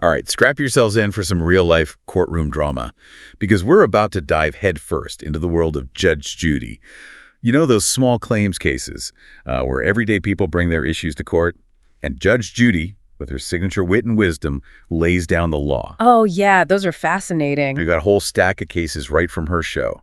All right, strap yourselves in for some real-life courtroom drama, because we're about to dive headfirst into the world of Judge Judy. You know those small claims cases where everyday people bring their issues to court, and Judge Judy, with her signature wit and wisdom, lays down the law. Oh, yeah, those are fascinating. We got a whole stack of cases right from her show.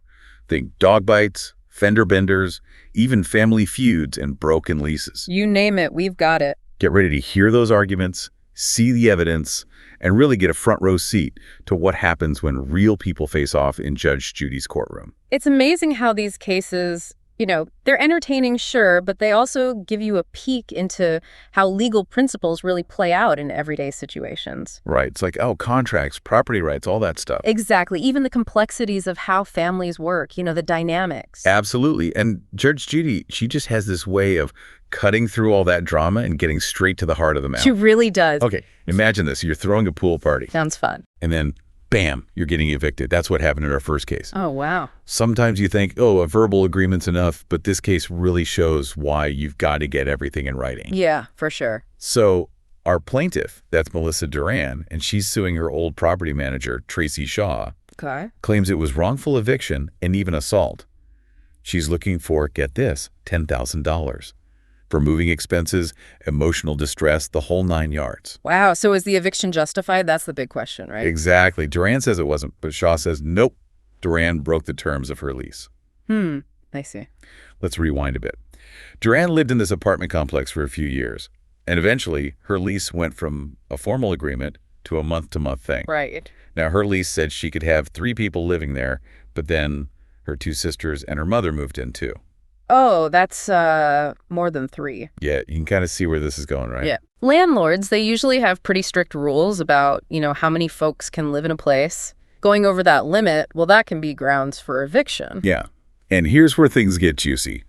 Think dog bites, fender benders, even family feuds and broken leases. You name it, we've got it. Get ready to hear those arguments, see the evidence, and really get a front row seat to what happens when real people face off in Judge Judy's courtroom. It's amazing how these cases, they're entertaining, sure, but they also give you a peek into how legal principles really play out in everyday situations. Right. It's like, oh, contracts, property rights, all that stuff. Exactly. Even the complexities of how families work, the dynamics. Absolutely. And Judge Judy, she just has this way of cutting through all that drama and getting straight to the heart of the matter. She really does. Okay, imagine this. You're throwing a pool party. Sounds fun. And then, bam, you're getting evicted. That's what happened in our first case. Oh, wow. Sometimes you think, oh, a verbal agreement's enough, but this case really shows why you've got to get everything in writing. Yeah, for sure. So our plaintiff, that's Melissa Duran, and she's suing her old property manager, Tracy Shaw, Okay. claims it was wrongful eviction and even assault. She's looking for, get this, $10,000 for moving expenses, emotional distress, the whole 9 yards. Wow. So is the eviction justified? That's the big question, right? Exactly. Duran says it wasn't, but Shaw says, nope, Duran broke the terms of her lease. I see. Let's rewind a bit. Duran lived in this apartment complex for a few years, and eventually her lease went from a formal agreement to a month-to-month thing. Right. Now, her lease said she could have 3 people living there, but then her 2 sisters and her mother moved in too. Oh, that's more than 3. Yeah, you can kind of see where this is going, right? Yeah. Landlords, they usually have pretty strict rules about, how many folks can live in a place. Going over that limit, well, that can be grounds for eviction. Yeah. And here's where things get juicy.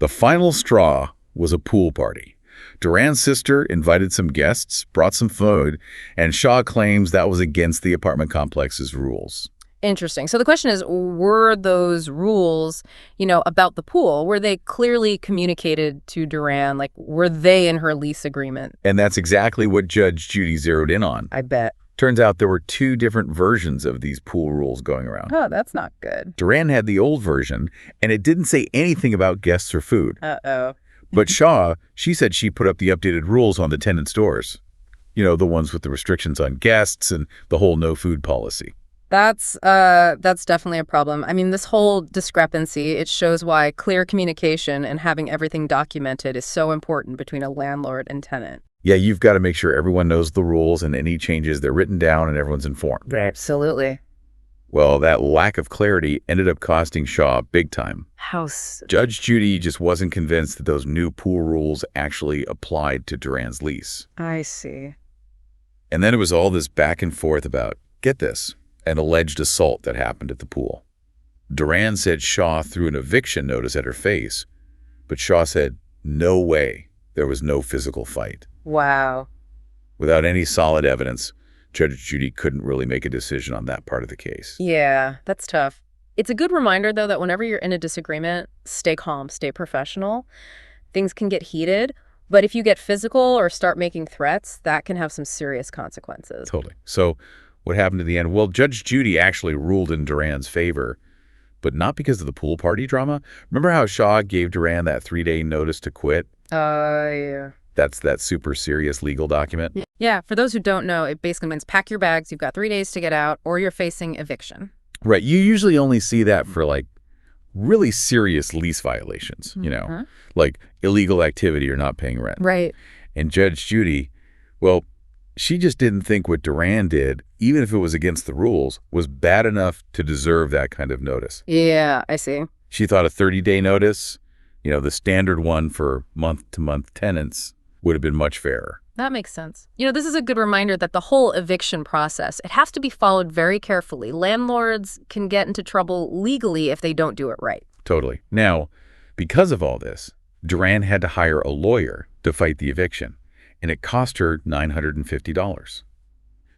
The final straw was a pool party. Duran's sister invited some guests, brought some food, and Shaw claims that was against the apartment complex's rules. Interesting. So the question is, were those rules, about the pool, were they clearly communicated to Duran? Like, were they in her lease agreement? And that's exactly what Judge Judy zeroed in on. I bet. Turns out there were 2 different versions of these pool rules going around. Oh, that's not good. Duran had the old version, and it didn't say anything about guests or food. Uh-oh. But Shaw, she said she put up the updated rules on the tenant's doors. The ones with the restrictions on guests and the whole no food policy. That's definitely a problem. I mean, this whole discrepancy, it shows why clear communication and having everything documented is so important between a landlord and tenant. Yeah, you've got to make sure everyone knows the rules and any changes, they're written down and everyone's informed. Absolutely. Well, that lack of clarity ended up costing Shaw big time. Judge Judy just wasn't convinced that those new pool rules actually applied to Duran's lease. I see. And then it was all this back and forth about, get this, an alleged assault that happened at the pool. Duran said Shaw threw an eviction notice at her face, but Shaw said, no way, there was no physical fight. Wow. Without any solid evidence, Judge Judy couldn't really make a decision on that part of the case. Yeah, that's tough. It's a good reminder, though, that whenever you're in a disagreement, stay calm, stay professional. Things can get heated, but if you get physical or start making threats, that can have some serious consequences. Totally. So what happened in the end? Well, Judge Judy actually ruled in Duran's favor, but not because of the pool party drama. Remember how Shaw gave Duran that 3-day notice to quit? Yeah. That's that super serious legal document? Yeah, for those who don't know, it basically means pack your bags, you've got 3 days to get out, or you're facing eviction. Right. You usually only see that for really serious lease violations, like illegal activity or not paying rent. Right. And Judge Judy, well, she just didn't think what Duran did, even if it was against the rules, was bad enough to deserve that kind of notice. Yeah, I see. She thought a 30-day notice, the standard one for month-to-month tenants, would have been much fairer. That makes sense. This is a good reminder that the whole eviction process, it has to be followed very carefully. Landlords can get into trouble legally if they don't do it right. Totally. Now, because of all this, Duran had to hire a lawyer to fight the eviction, and it cost her $950.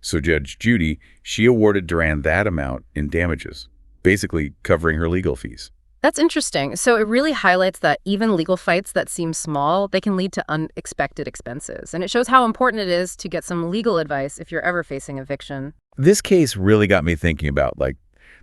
So Judge Judy, she awarded Duran that amount in damages, basically covering her legal fees. That's interesting. So it really highlights that even legal fights that seem small, they can lead to unexpected expenses. And it shows how important it is to get some legal advice if you're ever facing eviction. This case really got me thinking about, like,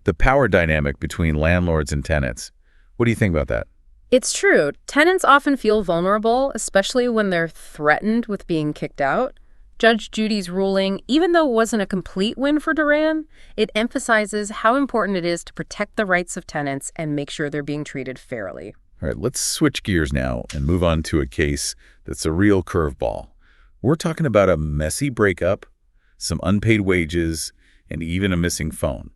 the power dynamic between landlords and tenants. What do you think about that? It's true. Tenants often feel vulnerable, especially when they're threatened with being kicked out. Judge Judy's ruling, even though it wasn't a complete win for Duran, it emphasizes how important it is to protect the rights of tenants and make sure they're being treated fairly. All right, let's switch gears now and move on to a case that's a real curveball. We're talking about a messy breakup, some unpaid wages, and even a missing phone.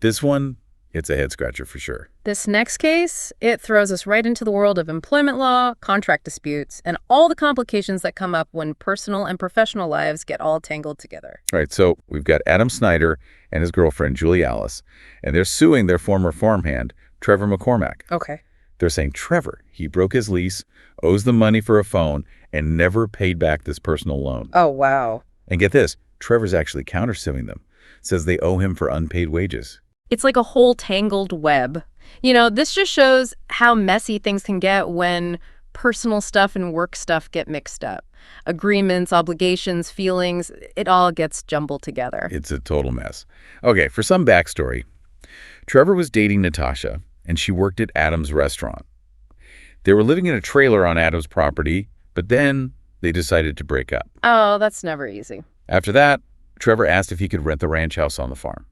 This one, it's a head-scratcher for sure. This next case, it throws us right into the world of employment law, contract disputes, and all the complications that come up when personal and professional lives get all tangled together. All right, so we've got Adam Snyder and his girlfriend, Julie Alice, and they're suing their former farmhand, Trevor McCormack. Okay. They're saying Trevor, he broke his lease, owes them money for a phone, and never paid back this personal loan. Oh, wow. And get this, Trevor's actually countersuing them, says they owe him for unpaid wages. It's like a whole tangled web. You know, this just shows how messy things can get when personal stuff and work stuff get mixed up. Agreements, obligations, feelings, it all gets jumbled together. It's a total mess. Okay, for some backstory, Trevor was dating Natasha, and she worked at Adam's restaurant. They were living in a trailer on Adam's property, but then they decided to break up. Oh, that's never easy. After that, Trevor asked if he could rent the ranch house on the farm.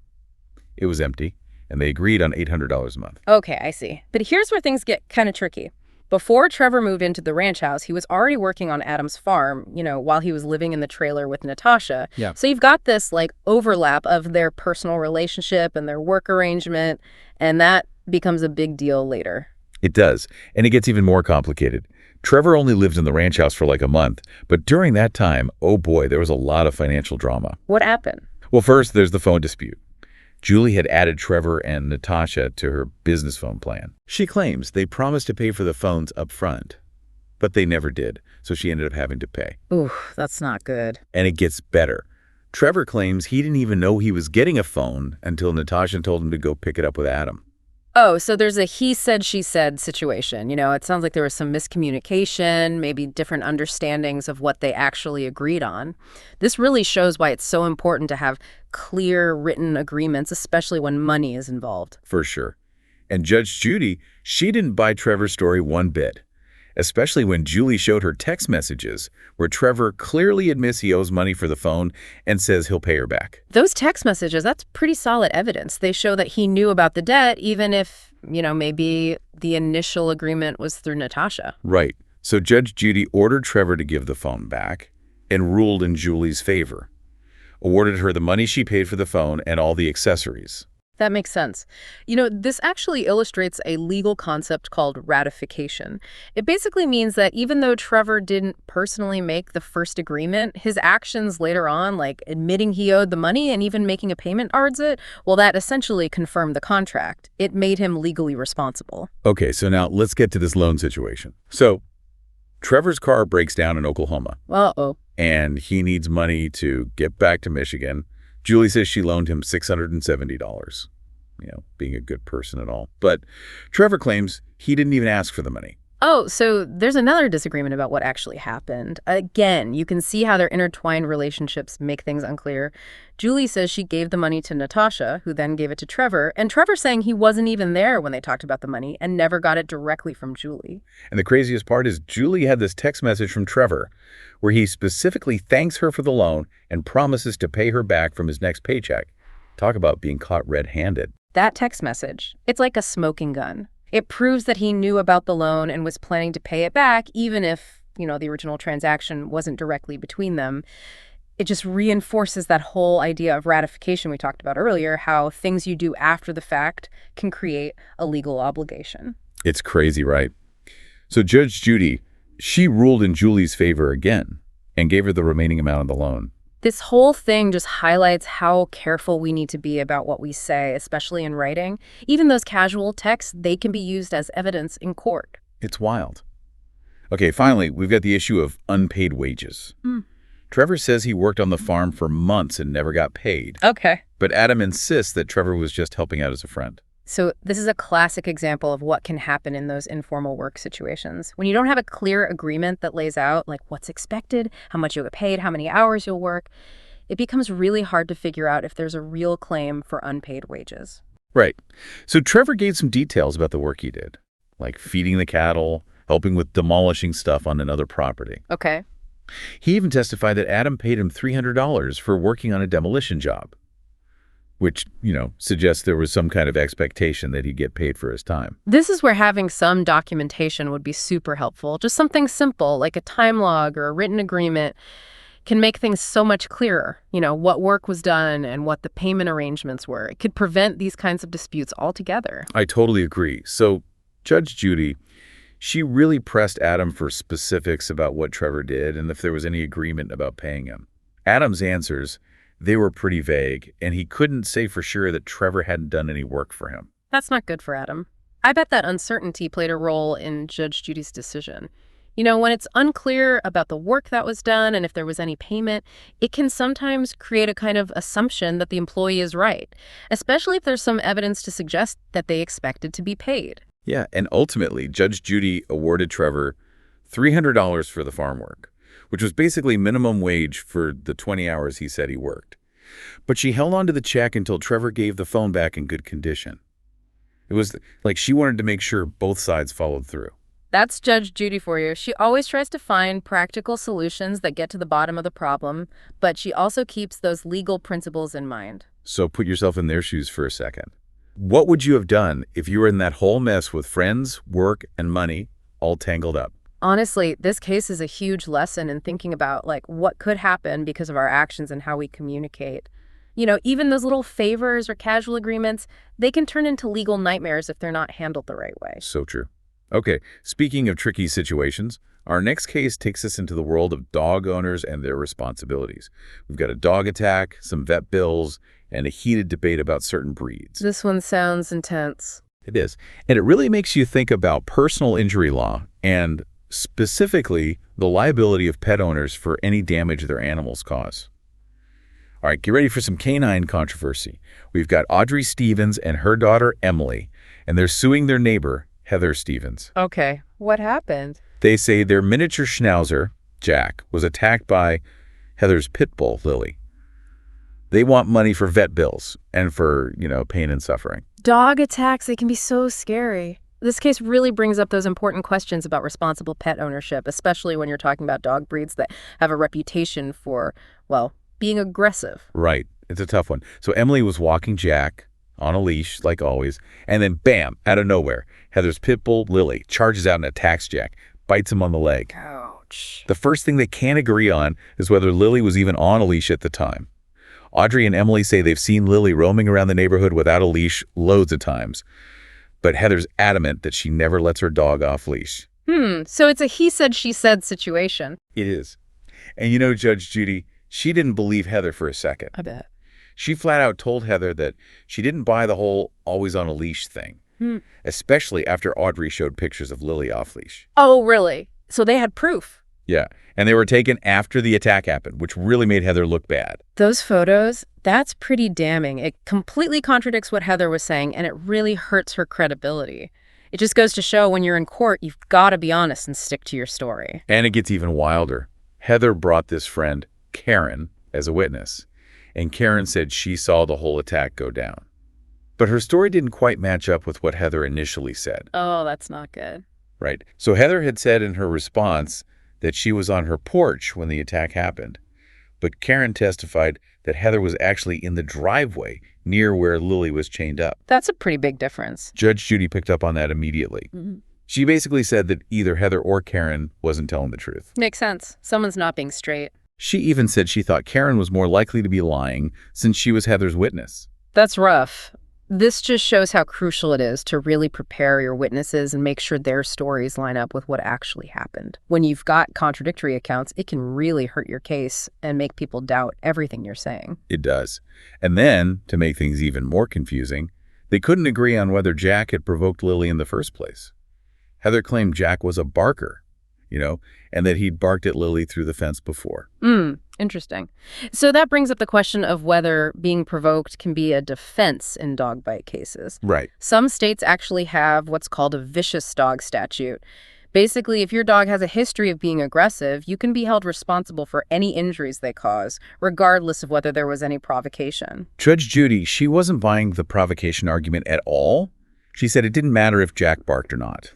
It was empty, and they agreed on $800 a month. Okay, I see. But here's where things get kind of tricky. Before Trevor moved into the ranch house, he was already working on Adam's farm, while he was living in the trailer with Natasha. Yeah. So you've got this, overlap of their personal relationship and their work arrangement, and that becomes a big deal later. It does, and it gets even more complicated. Trevor only lived in the ranch house for like a month, but during that time, oh boy, there was a lot of financial drama. What happened? Well, first, there's the phone dispute. Julie had added Trevor and Natasha to her business phone plan. She claims they promised to pay for the phones up front, but they never did, so she ended up having to pay. Ooh, that's not good. And it gets better. Trevor claims he didn't even know he was getting a phone until Natasha told him to go pick it up with Adam. Oh, so there's a he said, she said situation. It sounds like there was some miscommunication, maybe different understandings of what they actually agreed on. This really shows why it's so important to have clear written agreements, especially when money is involved. For sure. And Judge Judy, she didn't buy Trevor's story one bit, especially when Julie showed her text messages where Trevor clearly admits he owes money for the phone and says he'll pay her back. Those text messages, that's pretty solid evidence. They show that he knew about the debt, even if, maybe the initial agreement was through Natasha. Right. So Judge Judy ordered Trevor to give the phone back and ruled in Julie's favor, awarded her the money she paid for the phone and all the accessories. That makes sense. This actually illustrates a legal concept called ratification. It basically means that even though Trevor didn't personally make the first agreement, his actions later on, like admitting he owed the money and even making a payment towards it, well, that essentially confirmed the contract. It made him legally responsible. Okay, so now let's get to this loan situation. So Trevor's car breaks down in Oklahoma. Uh-oh. And he needs money to get back to Michigan. Julie says she loaned him $670, being a good person and all. But Trevor claims he didn't even ask for the money. Oh, so there's another disagreement about what actually happened. Again, you can see how their intertwined relationships make things unclear. Julie says she gave the money to Natasha, who then gave it to Trevor, and Trevor's saying he wasn't even there when they talked about the money and never got it directly from Julie. And the craziest part is Julie had this text message from Trevor where he specifically thanks her for the loan and promises to pay her back from his next paycheck. Talk about being caught red-handed. That text message, it's like a smoking gun. It proves that he knew about the loan and was planning to pay it back, even if, the original transaction wasn't directly between them. It just reinforces that whole idea of ratification we talked about earlier, how things you do after the fact can create a legal obligation. It's crazy, right? So Judge Judy, she ruled in Julie's favor again and gave her the remaining amount of the loan. This whole thing just highlights how careful we need to be about what we say, especially in writing. Even those casual texts, they can be used as evidence in court. It's wild. Okay, finally, we've got the issue of unpaid wages. Trevor says he worked on the farm for months and never got paid. Okay. But Adam insists that Trevor was just helping out as a friend. So this is a classic example of what can happen in those informal work situations. When you don't have a clear agreement that lays out like what's expected, how much you'll get paid, how many hours you'll work, it becomes really hard to figure out if there's a real claim for unpaid wages. Right. So Trevor gave some details about the work he did, like feeding the cattle, helping with demolishing stuff on another property. Okay. He even testified that Adam paid him $300 for working on a demolition job, which, suggests there was some kind of expectation that he'd get paid for his time. This is where having some documentation would be super helpful. Just something simple like a time log or a written agreement can make things so much clearer. What work was done and what the payment arrangements were. It could prevent these kinds of disputes altogether. I totally agree. So Judge Judy, she really pressed Adam for specifics about what Trevor did and if there was any agreement about paying him. Adam's answers, they were pretty vague, and he couldn't say for sure that Trevor hadn't done any work for him. That's not good for Adam. I bet that uncertainty played a role in Judge Judy's decision. When it's unclear about the work that was done and if there was any payment, it can sometimes create a kind of assumption that the employee is right, especially if there's some evidence to suggest that they expected to be paid. Yeah, and ultimately, Judge Judy awarded Trevor $300 for the farm work, which was basically minimum wage for the 20 hours he said he worked. But she held on to the check until Trevor gave the phone back in good condition. It was like she wanted to make sure both sides followed through. That's Judge Judy for you. She always tries to find practical solutions that get to the bottom of the problem, but she also keeps those legal principles in mind. So put yourself in their shoes for a second. What would you have done if you were in that whole mess with friends, work, and money all tangled up? Honestly, this case is a huge lesson in thinking about what could happen because of our actions and how we communicate. Even those little favors or casual agreements, they can turn into legal nightmares if they're not handled the right way. So true. Okay, speaking of tricky situations, our next case takes us into the world of dog owners and their responsibilities. We've got a dog attack, some vet bills, and a heated debate about certain breeds. This one sounds intense. It is. And it really makes you think about personal injury law and specifically the liability of pet owners for any damage their animals cause. All right, get ready for some canine controversy. We've got Audrey Stevens and her daughter, Emily, and they're suing their neighbor, Heather Stevens. Okay, what happened? They say their miniature schnauzer, Jack, was attacked by Heather's pit bull, Lily. They want money for vet bills and for, pain and suffering. Dog attacks, they can be so scary. This case really brings up those important questions about responsible pet ownership, especially when you're talking about dog breeds that have a reputation for, being aggressive. Right. It's a tough one. So Emily was walking Jack on a leash, like always, and then bam, out of nowhere, Heather's pit bull, Lily, charges out and attacks Jack, bites him on the leg. Ouch. The first thing they can't agree on is whether Lily was even on a leash at the time. Audrey and Emily say they've seen Lily roaming around the neighborhood without a leash loads of times, but Heather's adamant that she never lets her dog off leash. So it's a he said, she said situation. It is. And Judge Judy, she didn't believe Heather for a second. I bet. She flat out told Heather that she didn't buy the whole always on a leash thing, especially after Audrey showed pictures of Lily off leash. Oh, really? So they had proof? Yeah, and they were taken after the attack happened, which really made Heather look bad. Those photos, that's pretty damning. It completely contradicts what Heather was saying, and it really hurts her credibility. It just goes to show when you're in court, you've got to be honest and stick to your story. And it gets even wilder. Heather brought this friend, Karen, as a witness, and Karen said she saw the whole attack go down. But her story didn't quite match up with what Heather initially said. Oh, that's not good. Right. So Heather had said in her response that she was on her porch when the attack happened. But Karen testified that Heather was actually in the driveway near where Lily was chained up. That's a pretty big difference. Judge Judy picked up on that immediately. She basically said that either Heather or Karen wasn't telling the truth. Makes sense. Someone's not being straight. She even said she thought Karen was more likely to be lying since she was Heather's witness. That's rough. This just shows how crucial it is to really prepare your witnesses and make sure their stories line up with what actually happened. When you've got contradictory accounts, it can really hurt your case and make people doubt everything you're saying. It does. And then, to make things even more confusing, they couldn't agree on whether Jack had provoked Lily in the first place. Heather claimed Jack was a barker, and that he'd barked at Lily through the fence before. Interesting. So that brings up the question of whether being provoked can be a defense in dog bite cases. Right. Some states actually have what's called a vicious dog statute. Basically, if your dog has a history of being aggressive, you can be held responsible for any injuries they cause, regardless of whether there was any provocation. Judge Judy, she wasn't buying the provocation argument at all. She said it didn't matter if Jack barked or not.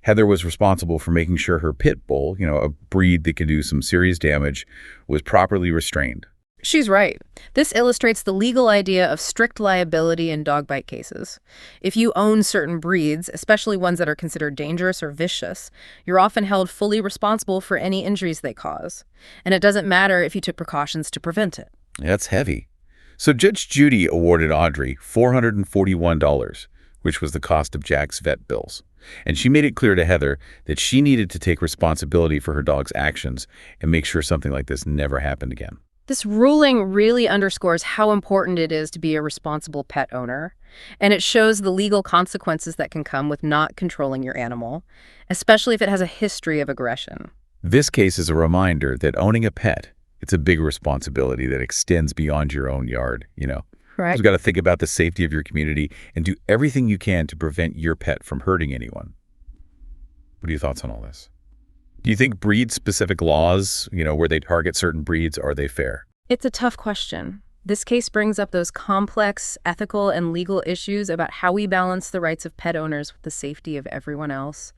Heather was responsible for making sure her pit bull, a breed that can do some serious damage, was properly restrained. She's right. This illustrates the legal idea of strict liability in dog bite cases. If you own certain breeds, especially ones that are considered dangerous or vicious, you're often held fully responsible for any injuries they cause. And it doesn't matter if you took precautions to prevent it. That's heavy. So Judge Judy awarded Audrey $441, which was the cost of Jack's vet bills. And she made it clear to Heather that she needed to take responsibility for her dog's actions and make sure something like this never happened again. This ruling really underscores how important it is to be a responsible pet owner, and it shows the legal consequences that can come with not controlling your animal, especially if it has a history of aggression. This case is a reminder that owning a pet, it's a big responsibility that extends beyond your own yard, Right. You've got to think about the safety of your community and do everything you can to prevent your pet from hurting anyone. What are your thoughts on all this? Do you think breed-specific laws, where they target certain breeds, are they fair? It's a tough question. This case brings up those complex ethical and legal issues about how we balance the rights of pet owners with the safety of everyone else.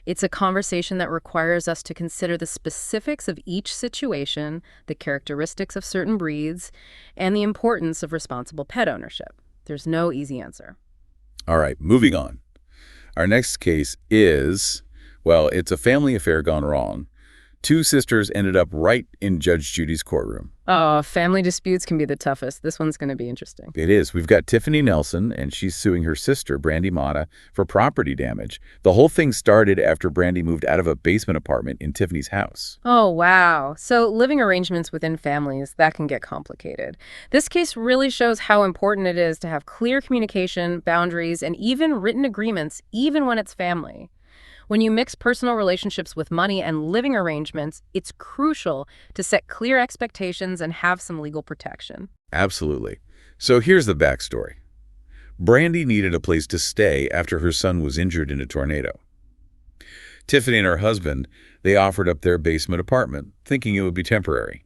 It's a conversation that requires us to consider the specifics of each situation, the characteristics of certain breeds, and the importance of responsible pet ownership. There's no easy answer. All right, moving on. Our next case is, it's a family affair gone wrong. Two sisters ended up right in Judge Judy's courtroom. Oh, family disputes can be the toughest. This one's going to be interesting. It is. We've got Tiffany Nelson, and she's suing her sister, Brandy Mata, for property damage. The whole thing started after Brandy moved out of a basement apartment in Tiffany's house. Oh, wow. So living arrangements within families, that can get complicated. This case really shows how important it is to have clear communication, boundaries, and even written agreements, even when it's family. When you mix personal relationships with money and living arrangements, it's crucial to set clear expectations and have some legal protection. Absolutely. So here's the backstory. Brandy needed a place to stay after her son was injured in a tornado. Tiffany and her husband, they offered up their basement apartment, thinking it would be temporary.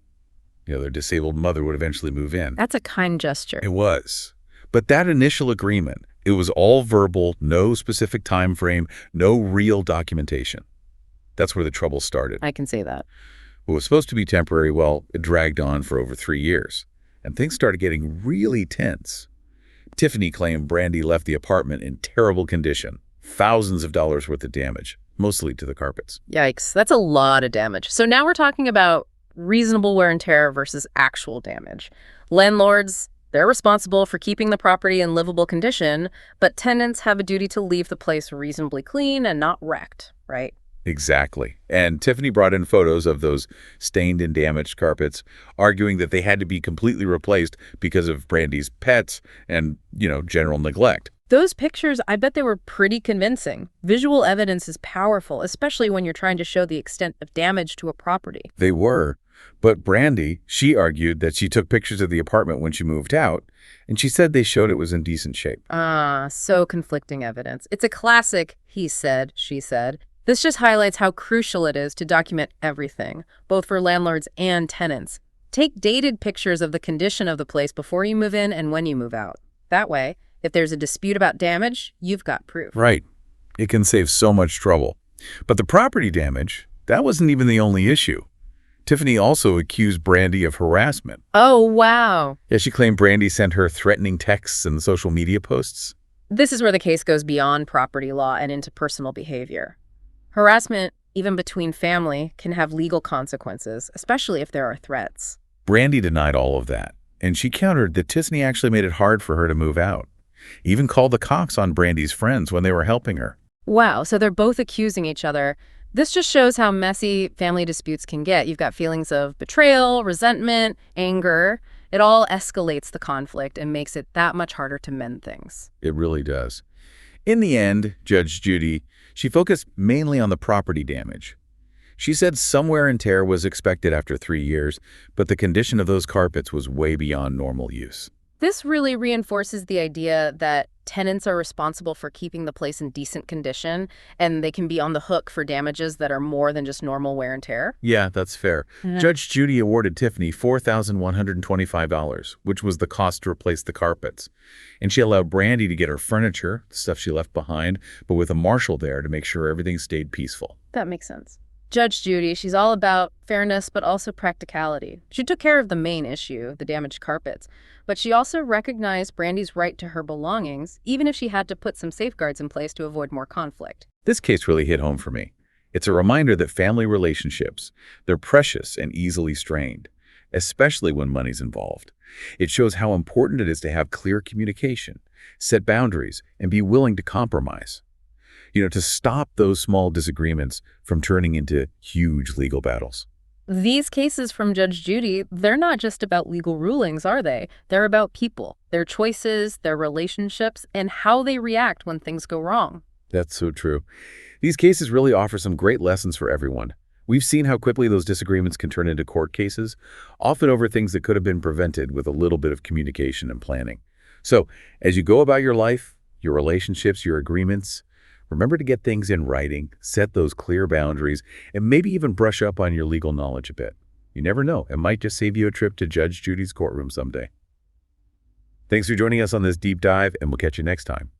Their disabled mother would eventually move in. That's a kind gesture. It was. But that initial agreement, it was all verbal, no specific time frame, no real documentation. That's where the trouble started. I can say that. What was supposed to be temporary, it dragged on for over 3 years. And things started getting really tense. Tiffany claimed Brandy left the apartment in terrible condition. Thousands of dollars worth of damage, mostly to the carpets. Yikes, that's a lot of damage. So now we're talking about reasonable wear and tear versus actual damage. Landlords, they're responsible for keeping the property in livable condition, but tenants have a duty to leave the place reasonably clean and not wrecked, right? Exactly. And Tiffany brought in photos of those stained and damaged carpets, arguing that they had to be completely replaced because of Brandy's pets and, general neglect. Those pictures, I bet they were pretty convincing. Visual evidence is powerful, especially when you're trying to show the extent of damage to a property. They were. But Brandy, she argued that she took pictures of the apartment when she moved out, and she said they showed it was in decent shape. So conflicting evidence. It's a classic he said, she said. This just highlights how crucial it is to document everything, both for landlords and tenants. Take dated pictures of the condition of the place before you move in and when you move out. That way, if there's a dispute about damage, you've got proof. Right. It can save so much trouble. But the property damage, that wasn't even the only issue. Tiffany also accused Brandy of harassment. Oh, wow. Yeah, she claimed Brandy sent her threatening texts and social media posts. This is where the case goes beyond property law and into personal behavior. Harassment, even between family, can have legal consequences, especially if there are threats. Brandy denied all of that, and she countered that Tiffany actually made it hard for her to move out. Even called the cops on Brandy's friends when they were helping her. Wow, so they're both accusing each other. This just shows how messy family disputes can get. You've got feelings of betrayal, resentment, anger. It all escalates the conflict and makes it that much harder to mend things. It really does. In the end, Judge Judy, she focused mainly on the property damage. She said some wear and tear was expected after 3 years, but the condition of those carpets was way beyond normal use. This really reinforces the idea that tenants are responsible for keeping the place in decent condition, and they can be on the hook for damages that are more than just normal wear and tear. Yeah, that's fair. Judge Judy awarded Tiffany $4,125, which was the cost to replace the carpets. And she allowed Brandy to get her furniture, the stuff she left behind, but with a marshal there to make sure everything stayed peaceful. That makes sense. Judge Judy, she's all about fairness, but also practicality. She took care of the main issue, the damaged carpets, but she also recognized Brandy's right to her belongings, even if she had to put some safeguards in place to avoid more conflict. This case really hit home for me. It's a reminder that family relationships, they're precious and easily strained, especially when money's involved. It shows how important it is to have clear communication, set boundaries, and be willing to compromise. To stop those small disagreements from turning into huge legal battles. These cases from Judge Judy, they're not just about legal rulings, are they? They're about people, their choices, their relationships, and how they react when things go wrong. That's so true. These cases really offer some great lessons for everyone. We've seen how quickly those disagreements can turn into court cases, often over things that could have been prevented with a little bit of communication and planning. So, as you go about your life, your relationships, your agreements, remember to get things in writing, set those clear boundaries, and maybe even brush up on your legal knowledge a bit. You never know, it might just save you a trip to Judge Judy's courtroom someday. Thanks for joining us on this deep dive, and we'll catch you next time.